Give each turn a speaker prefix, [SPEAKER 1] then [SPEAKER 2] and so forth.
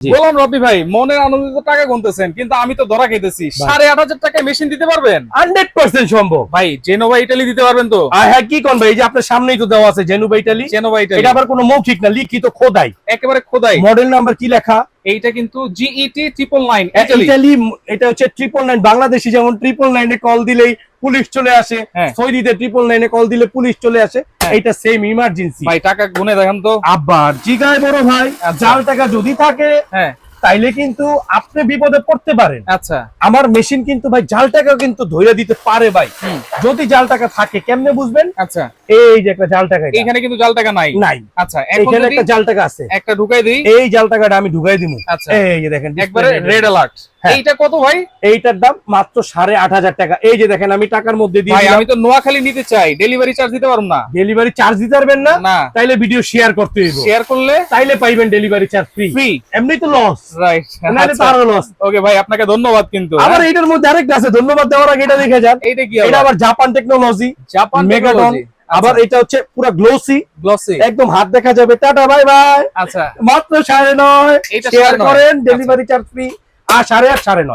[SPEAKER 1] বললাম রবি ভাই, মনের আনন্দিত টাকা গুনতেছেন, কিন্তু আমি তো ধরা খাইতেছি। 8,500 টাকায় মেশিন দিতে পারবেন?
[SPEAKER 2] 100% সম্ভব
[SPEAKER 1] ভাই জেনোভা ইটালি দিতে পারবেন তো?
[SPEAKER 2] হ্যাঁ, কি কোন ভাই, এই যে আপনার সামনেই তো দেওয়া আছে জেনুভা ইটালি।
[SPEAKER 1] জেনোভা ইটালি
[SPEAKER 2] এটা আবার কোনো মৌখিক না, লিখিত খোদাই,
[SPEAKER 1] একেবারে খোদাই।
[SPEAKER 2] মডেল নাম্বার কি লেখা?
[SPEAKER 1] এইটা কিন্তু জিইটি 999 ইটালি।
[SPEAKER 2] ইটালি, এটা হচ্ছে 999। বাংলাদেশি যেমন 999 এ কল দিলেই পুলিশ চলে আসে,
[SPEAKER 1] হ্যাঁ।
[SPEAKER 2] সৌদিতে 999 এ কল দিলে পুলিশ চলে আসে, এটা সেম ইমার্জেন্সি।
[SPEAKER 1] ভাই টাকা গুনে দেখেন তো।
[SPEAKER 2] আবার জিগায় বড় ভাই,
[SPEAKER 1] আচ্ছা।
[SPEAKER 2] জাল টাকা যদি থাকে
[SPEAKER 1] হ্যাঁ
[SPEAKER 2] তাইলে কিন্তু আপনি বিপদে পড়তে পারেন।
[SPEAKER 1] আচ্ছা,
[SPEAKER 2] আমার মেশিন কিন্তু ভাই জাল টাকা কিন্তু ধইরা দিতে পারে ভাই, যদি জাল টাকা থাকে। কেমনে বুঝবেন?
[SPEAKER 1] আচ্ছা
[SPEAKER 2] এই যে একটা জাল টাকা,
[SPEAKER 1] এখানে কিন্তু জাল টাকা নাই।
[SPEAKER 2] নাই।
[SPEAKER 1] আচ্ছা, এখন
[SPEAKER 2] এখানে
[SPEAKER 1] যদি
[SPEAKER 2] একটা জাল টাকা আছে,
[SPEAKER 1] একটা ঢুকাই দেই,
[SPEAKER 2] এই জাল টাকাটা আমি ঢুকাই দিমু।
[SPEAKER 1] আচ্ছা।
[SPEAKER 2] এই যে দেখেন
[SPEAKER 1] একবারে
[SPEAKER 2] display
[SPEAKER 1] রেড অ্যালার্ট।
[SPEAKER 2] হ্যাঁ।
[SPEAKER 1] এইটা কত ভাই?
[SPEAKER 2] এইটার দাম মাত্র 8,500 টাকা। এই যে দেখেন আমি টাকার মধ্যে দিয়ে
[SPEAKER 1] ভাই
[SPEAKER 2] দিলাম।
[SPEAKER 1] আমি তো নোয়াখালী নিতে চাই, ডেলিভারি চার্জ দিতে পারবো না।
[SPEAKER 2] ডেলিভারি চার্জ দিতে পারবেন না?
[SPEAKER 1] না।
[SPEAKER 2] তাইলে ভিডিও শেয়ার করতে হইব,
[SPEAKER 1] শেয়ার করলে
[SPEAKER 2] তাইলে পাইবেন ডেলিভারি চার্জ ফ্রি।
[SPEAKER 1] ফ্রি।
[SPEAKER 2] এমনি তো লস,
[SPEAKER 1] রাইট।
[SPEAKER 2] নাহলে তো আরো লস।
[SPEAKER 1] ওকে ভাই, আপনাকে ধন্যবাদ। কিন্তু
[SPEAKER 2] আবার এইটার মধ্যে আরেকটা আছে, ধন্যবাদ দেওয়ার আগে এটা দেখে যান।
[SPEAKER 1] এইটা কি?
[SPEAKER 2] এটা আবার জাপান টেকনোলজি,
[SPEAKER 1] জাপান
[SPEAKER 2] মেগাটন। আবার এটা হচ্ছে পুরো গ্লোসি,
[SPEAKER 1] গ্লসি।
[SPEAKER 2] একদম হাত দেখা যাবে। Tata bye bye.
[SPEAKER 1] আচ্ছা,
[SPEAKER 2] মাত্র 9.5।
[SPEAKER 1] এইটা
[SPEAKER 2] শেয়ার
[SPEAKER 1] 9.5
[SPEAKER 2] করেন, ডেলিভারি চার্জ ফ্রি। আর 8.5 9.5।